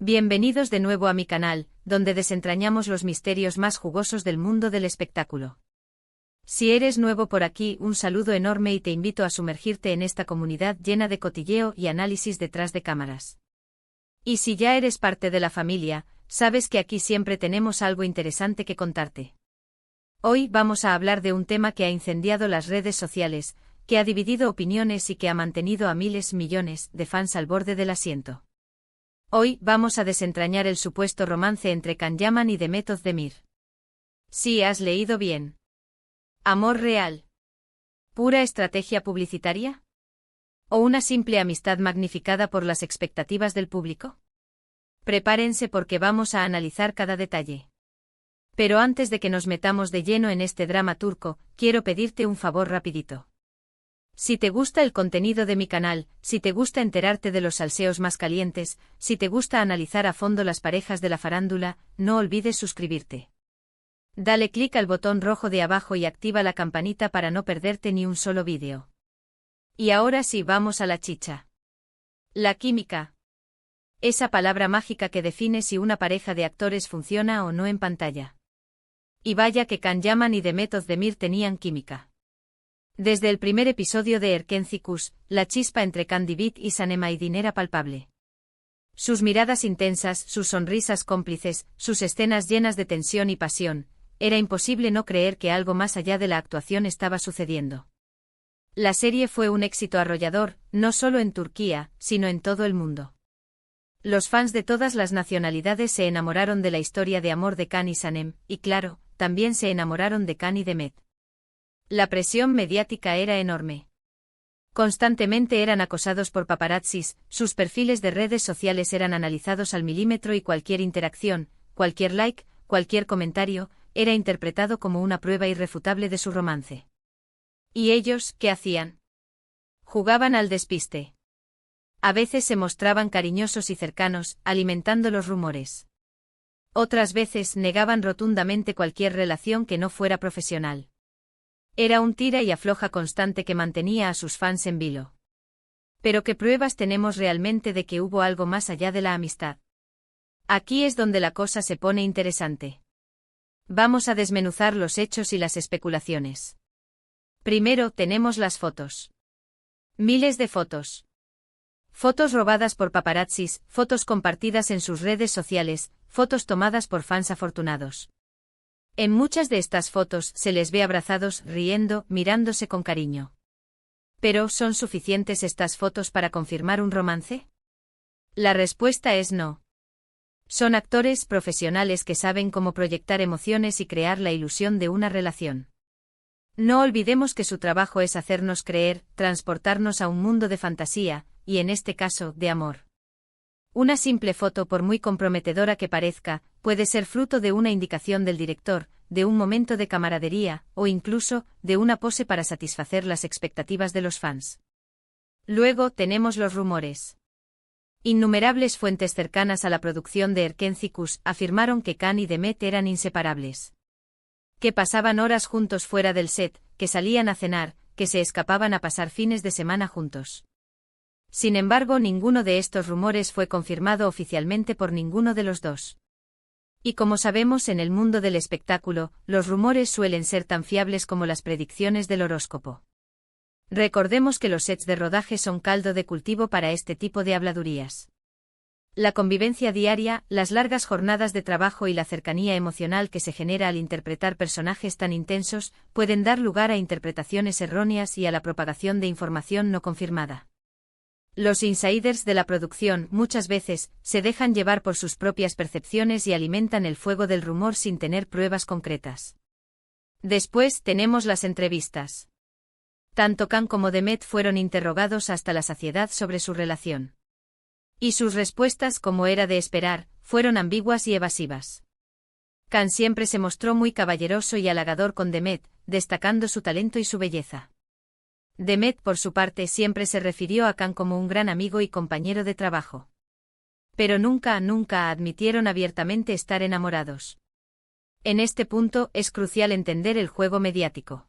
Bienvenidos de nuevo a mi canal, donde desentrañamos los misterios más jugosos del mundo del espectáculo. Si eres nuevo por aquí, un saludo enorme y te invito a sumergirte en esta comunidad llena de cotilleo y análisis detrás de cámaras. Y si ya eres parte de la familia, sabes que aquí siempre tenemos algo interesante que contarte. Hoy vamos a hablar de un tema que ha incendiado las redes sociales, que ha dividido opiniones y que ha mantenido a millones de fans al borde del asiento. Hoy vamos a desentrañar el supuesto romance entre Can Yaman y Demet Özdemir. Sí, has leído bien. ¿Amor real? ¿Pura estrategia publicitaria? ¿O una simple amistad magnificada por las expectativas del público? Prepárense porque vamos a analizar cada detalle. Pero antes de que nos metamos de lleno en este drama turco, quiero pedirte un favor rapidito. Si te gusta el contenido de mi canal, si te gusta enterarte de los salseos más calientes, si te gusta analizar a fondo las parejas de la farándula, no olvides suscribirte. Dale clic al botón rojo de abajo y activa la campanita para no perderte ni un solo vídeo. Y ahora sí, vamos a la chicha. La química. Esa palabra mágica que define si una pareja de actores funciona o no en pantalla. Y vaya que Can Yaman y Demet Özdemir tenían química. Desde el primer episodio de Erkenci Kuş, la chispa entre Kandibit y Sanem Aydin era palpable. Sus miradas intensas, sus sonrisas cómplices, sus escenas llenas de tensión y pasión, era imposible no creer que algo más allá de la actuación estaba sucediendo. La serie fue un éxito arrollador, no solo en Turquía, sino en todo el mundo. Los fans de todas las nacionalidades se enamoraron de la historia de amor de Can y Sanem, y claro, también se enamoraron de Can y Demet. La presión mediática era enorme. Constantemente eran acosados por paparazzis, sus perfiles de redes sociales eran analizados al milímetro y cualquier interacción, cualquier like, cualquier comentario, era interpretado como una prueba irrefutable de su romance. ¿Y ellos, qué hacían? Jugaban al despiste. A veces se mostraban cariñosos y cercanos, alimentando los rumores. Otras veces negaban rotundamente cualquier relación que no fuera profesional. Era un tira y afloja constante que mantenía a sus fans en vilo. Pero ¿qué pruebas tenemos realmente de que hubo algo más allá de la amistad? Aquí es donde la cosa se pone interesante. Vamos a desmenuzar los hechos y las especulaciones. Primero tenemos las fotos. Miles de fotos. Fotos robadas por paparazzis, fotos compartidas en sus redes sociales, fotos tomadas por fans afortunados. En muchas de estas fotos se les ve abrazados, riendo, mirándose con cariño. ¿Pero son suficientes estas fotos para confirmar un romance? La respuesta es no. Son actores profesionales que saben cómo proyectar emociones y crear la ilusión de una relación. No olvidemos que su trabajo es hacernos creer, transportarnos a un mundo de fantasía, y en este caso, de amor. Una simple foto, por muy comprometedora que parezca, puede ser fruto de una indicación del director, de un momento de camaradería, o incluso, de una pose para satisfacer las expectativas de los fans. Luego tenemos los rumores. Innumerables fuentes cercanas a la producción de Erkenci Kuş afirmaron que Can y Demet eran inseparables. Que pasaban horas juntos fuera del set, que salían a cenar, que se escapaban a pasar fines de semana juntos. Sin embargo, ninguno de estos rumores fue confirmado oficialmente por ninguno de los dos. Y como sabemos, en el mundo del espectáculo, los rumores suelen ser tan fiables como las predicciones del horóscopo. Recordemos que los sets de rodaje son caldo de cultivo para este tipo de habladurías. La convivencia diaria, las largas jornadas de trabajo y la cercanía emocional que se genera al interpretar personajes tan intensos, pueden dar lugar a interpretaciones erróneas y a la propagación de información no confirmada. Los insiders de la producción muchas veces se dejan llevar por sus propias percepciones y alimentan el fuego del rumor sin tener pruebas concretas. Después tenemos las entrevistas. Tanto Can como Demet fueron interrogados hasta la saciedad sobre su relación. Y sus respuestas, como era de esperar, fueron ambiguas y evasivas. Can siempre se mostró muy caballeroso y halagador con Demet, destacando su talento y su belleza. Demet, por su parte, siempre se refirió a Can como un gran amigo y compañero de trabajo. Pero nunca admitieron abiertamente estar enamorados. En este punto es crucial entender el juego mediático.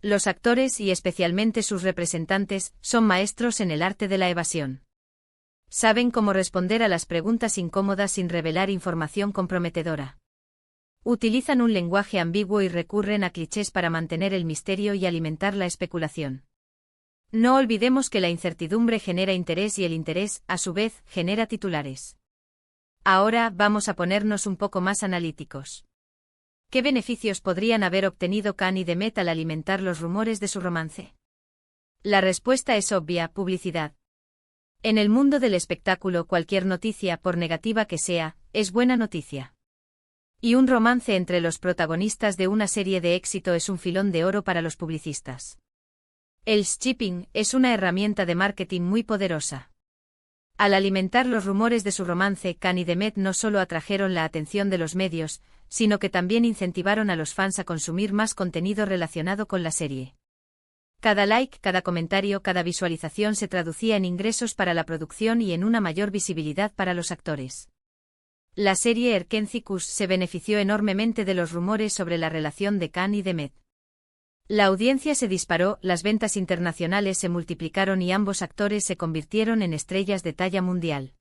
Los actores y especialmente sus representantes son maestros en el arte de la evasión. Saben cómo responder a las preguntas incómodas sin revelar información comprometedora. Utilizan un lenguaje ambiguo y recurren a clichés para mantener el misterio y alimentar la especulación. No olvidemos que la incertidumbre genera interés y el interés, a su vez, genera titulares. Ahora vamos a ponernos un poco más analíticos. ¿Qué beneficios podrían haber obtenido Khan y Demet al alimentar los rumores de su romance? La respuesta es obvia: publicidad. En el mundo del espectáculo, cualquier noticia, por negativa que sea, es buena noticia. Y un romance entre los protagonistas de una serie de éxito es un filón de oro para los publicistas. El shipping es una herramienta de marketing muy poderosa. Al alimentar los rumores de su romance, Khan y Demet no solo atrajeron la atención de los medios, sino que también incentivaron a los fans a consumir más contenido relacionado con la serie. Cada like, cada comentario, cada visualización se traducía en ingresos para la producción y en una mayor visibilidad para los actores. La serie Erkenci-Kuş se benefició enormemente de los rumores sobre la relación de Khan y Demet. La audiencia se disparó, las ventas internacionales se multiplicaron y ambos actores se convirtieron en estrellas de talla mundial.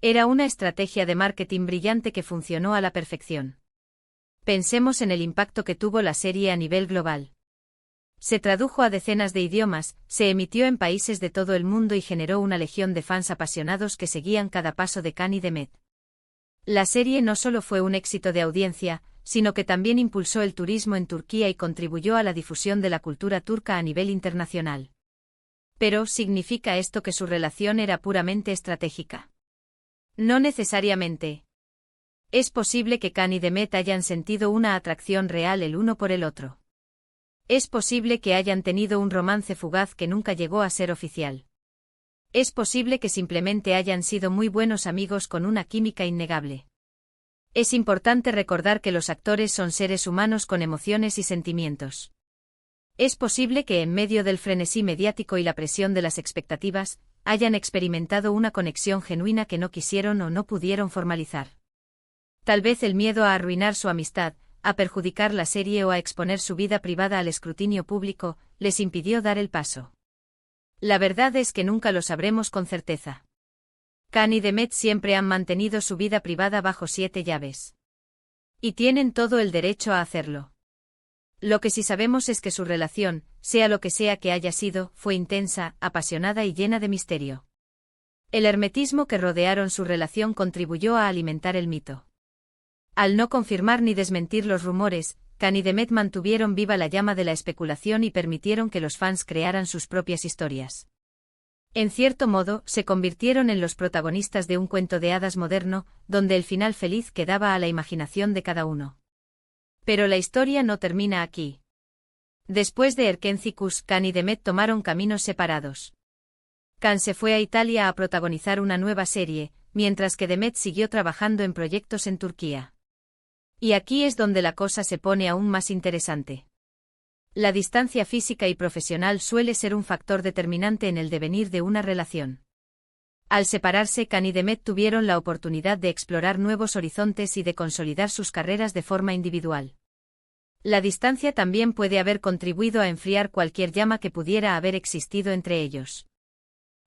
Era una estrategia de marketing brillante que funcionó a la perfección. Pensemos en el impacto que tuvo la serie a nivel global. Se tradujo a decenas de idiomas, se emitió en países de todo el mundo y generó una legión de fans apasionados que seguían cada paso de Khan y Demet. La serie no solo fue un éxito de audiencia, sino que también impulsó el turismo en Turquía y contribuyó a la difusión de la cultura turca a nivel internacional. Pero, ¿significa esto que su relación era puramente estratégica? No necesariamente. Es posible que Khan y Demet hayan sentido una atracción real el uno por el otro. Es posible que hayan tenido un romance fugaz que nunca llegó a ser oficial. Es posible que simplemente hayan sido muy buenos amigos con una química innegable. Es importante recordar que los actores son seres humanos con emociones y sentimientos. Es posible que en medio del frenesí mediático y la presión de las expectativas, hayan experimentado una conexión genuina que no quisieron o no pudieron formalizar. Tal vez el miedo a arruinar su amistad, a perjudicar la serie o a exponer su vida privada al escrutinio público, les impidió dar el paso. La verdad es que nunca lo sabremos con certeza. Khan y Demet siempre han mantenido su vida privada bajo 7 llaves. Y tienen todo el derecho a hacerlo. Lo que sí sabemos es que su relación, sea lo que sea que haya sido, fue intensa, apasionada y llena de misterio. El hermetismo que rodearon su relación contribuyó a alimentar el mito. Al no confirmar ni desmentir los rumores, Khan y Demet mantuvieron viva la llama de la especulación y permitieron que los fans crearan sus propias historias. En cierto modo, se convirtieron en los protagonistas de un cuento de hadas moderno, donde el final feliz quedaba a la imaginación de cada uno. Pero la historia no termina aquí. Después de Erkenci-Kuş, Khan y Demet tomaron caminos separados. Khan se fue a Italia a protagonizar una nueva serie, mientras que Demet siguió trabajando en proyectos en Turquía. Y aquí es donde la cosa se pone aún más interesante. La distancia física y profesional suele ser un factor determinante en el devenir de una relación. Al separarse, Khan y Demet tuvieron la oportunidad de explorar nuevos horizontes y de consolidar sus carreras de forma individual. La distancia también puede haber contribuido a enfriar cualquier llama que pudiera haber existido entre ellos.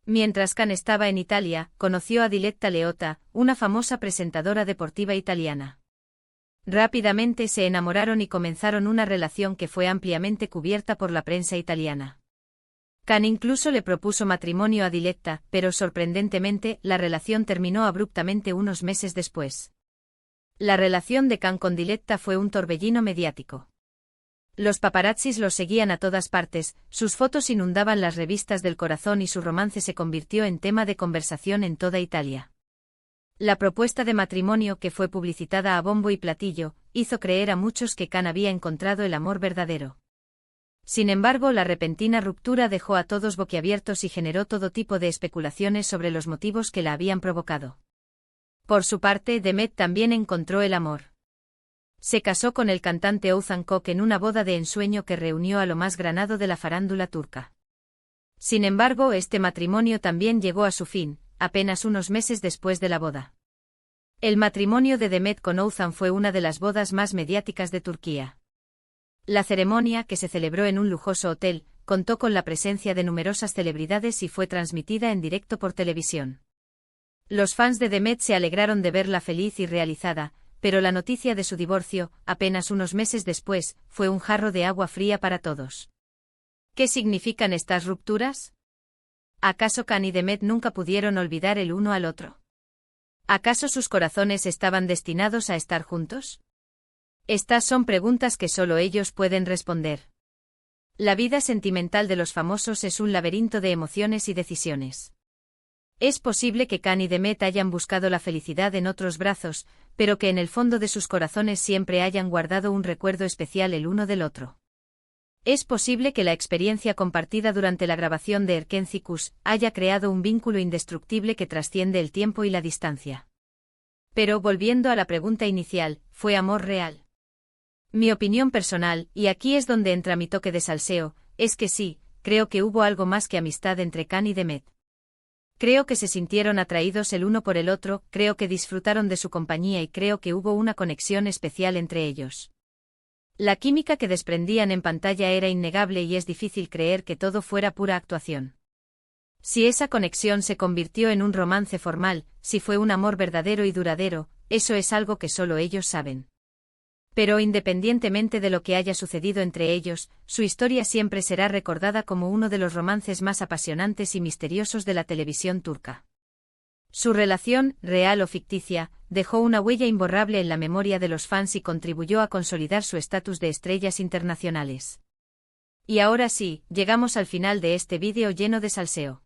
Mientras Khan estaba en Italia, conoció a Diletta Leotta, una famosa presentadora deportiva italiana. Rápidamente se enamoraron y comenzaron una relación que fue ampliamente cubierta por la prensa italiana. Khan incluso le propuso matrimonio a Diletta, pero sorprendentemente, la relación terminó abruptamente unos meses después. La relación de Khan con Diletta fue un torbellino mediático. Los paparazzis los seguían a todas partes, sus fotos inundaban las revistas del corazón y su romance se convirtió en tema de conversación en toda Italia. La propuesta de matrimonio, que fue publicitada a bombo y platillo, hizo creer a muchos que Khan había encontrado el amor verdadero. Sin embargo, la repentina ruptura dejó a todos boquiabiertos y generó todo tipo de especulaciones sobre los motivos que la habían provocado. Por su parte, Demet también encontró el amor. Se casó con el cantante Oğuzhan Koç en una boda de ensueño que reunió a lo más granado de la farándula turca. Sin embargo, este matrimonio también llegó a su fin, apenas unos meses después de la boda. El matrimonio de Demet con Oğuzhan fue una de las bodas más mediáticas de Turquía. La ceremonia, que se celebró en un lujoso hotel, contó con la presencia de numerosas celebridades y fue transmitida en directo por televisión. Los fans de Demet se alegraron de verla feliz y realizada, pero la noticia de su divorcio, apenas unos meses después, fue un jarro de agua fría para todos. ¿Qué significan estas rupturas? ¿Acaso Khan y Demet nunca pudieron olvidar el uno al otro? ¿Acaso sus corazones estaban destinados a estar juntos? Estas son preguntas que solo ellos pueden responder. La vida sentimental de los famosos es un laberinto de emociones y decisiones. Es posible que Khan y Demet hayan buscado la felicidad en otros brazos, pero que en el fondo de sus corazones siempre hayan guardado un recuerdo especial el uno del otro. Es posible que la experiencia compartida durante la grabación de Erkencikus haya creado un vínculo indestructible que trasciende el tiempo y la distancia. Pero volviendo a la pregunta inicial, ¿fue amor real? Mi opinión personal, y aquí es donde entra mi toque de salseo, es que sí, creo que hubo algo más que amistad entre Khan y Demet. Creo que se sintieron atraídos el uno por el otro, creo que disfrutaron de su compañía y creo que hubo una conexión especial entre ellos. La química que desprendían en pantalla era innegable y es difícil creer que todo fuera pura actuación. Si esa conexión se convirtió en un romance formal, si fue un amor verdadero y duradero, eso es algo que solo ellos saben. Pero independientemente de lo que haya sucedido entre ellos, su historia siempre será recordada como uno de los romances más apasionantes y misteriosos de la televisión turca. Su relación, real o ficticia, dejó una huella imborrable en la memoria de los fans y contribuyó a consolidar su estatus de estrellas internacionales. Y ahora sí, llegamos al final de este vídeo lleno de salseo.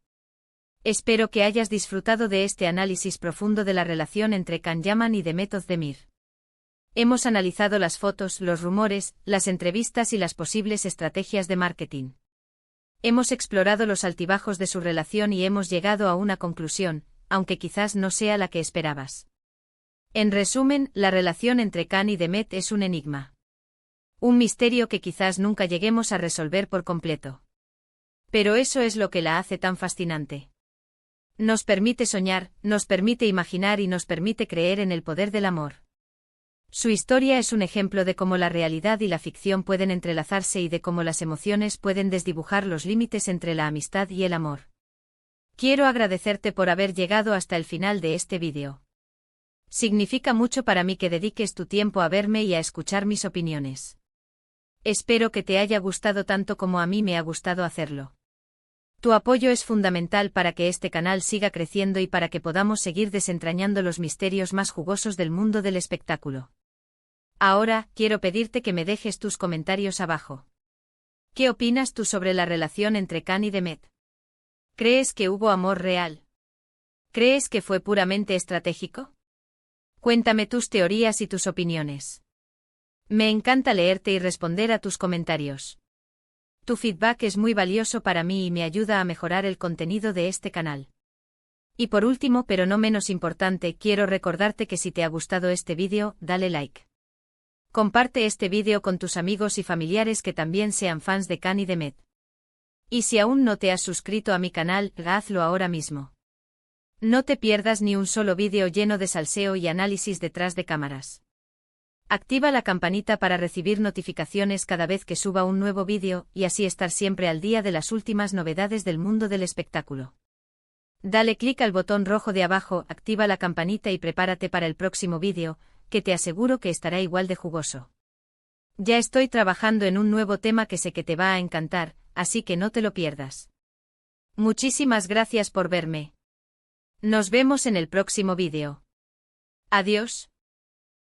Espero que hayas disfrutado de este análisis profundo de la relación entre Can Yaman y Demet Özdemir. Hemos analizado las fotos, los rumores, las entrevistas y las posibles estrategias de marketing. Hemos explorado los altibajos de su relación y hemos llegado a una conclusión, aunque quizás no sea la que esperabas. En resumen, la relación entre Khan y Demet es un enigma. Un misterio que quizás nunca lleguemos a resolver por completo. Pero eso es lo que la hace tan fascinante. Nos permite soñar, nos permite imaginar y nos permite creer en el poder del amor. Su historia es un ejemplo de cómo la realidad y la ficción pueden entrelazarse y de cómo las emociones pueden desdibujar los límites entre la amistad y el amor. Quiero agradecerte por haber llegado hasta el final de este vídeo. Significa mucho para mí que dediques tu tiempo a verme y a escuchar mis opiniones. Espero que te haya gustado tanto como a mí me ha gustado hacerlo. Tu apoyo es fundamental para que este canal siga creciendo y para que podamos seguir desentrañando los misterios más jugosos del mundo del espectáculo. Ahora, quiero pedirte que me dejes tus comentarios abajo. ¿Qué opinas tú sobre la relación entre Khan y Demet? ¿Crees que hubo amor real? ¿Crees que fue puramente estratégico? Cuéntame tus teorías y tus opiniones. Me encanta leerte y responder a tus comentarios. Tu feedback es muy valioso para mí y me ayuda a mejorar el contenido de este canal. Y por último, pero no menos importante, quiero recordarte que si te ha gustado este vídeo, dale like. Comparte este vídeo con tus amigos y familiares que también sean fans de Khan y Demet. Y si aún no te has suscrito a mi canal, hazlo ahora mismo. No te pierdas ni un solo vídeo lleno de salseo y análisis detrás de cámaras. Activa la campanita para recibir notificaciones cada vez que suba un nuevo vídeo y así estar siempre al día de las últimas novedades del mundo del espectáculo. Dale clic al botón rojo de abajo, activa la campanita y prepárate para el próximo vídeo, que te aseguro que estará igual de jugoso. Ya estoy trabajando en un nuevo tema que sé que te va a encantar, así que no te lo pierdas. Muchísimas gracias por verme. Nos vemos en el próximo vídeo. Adiós.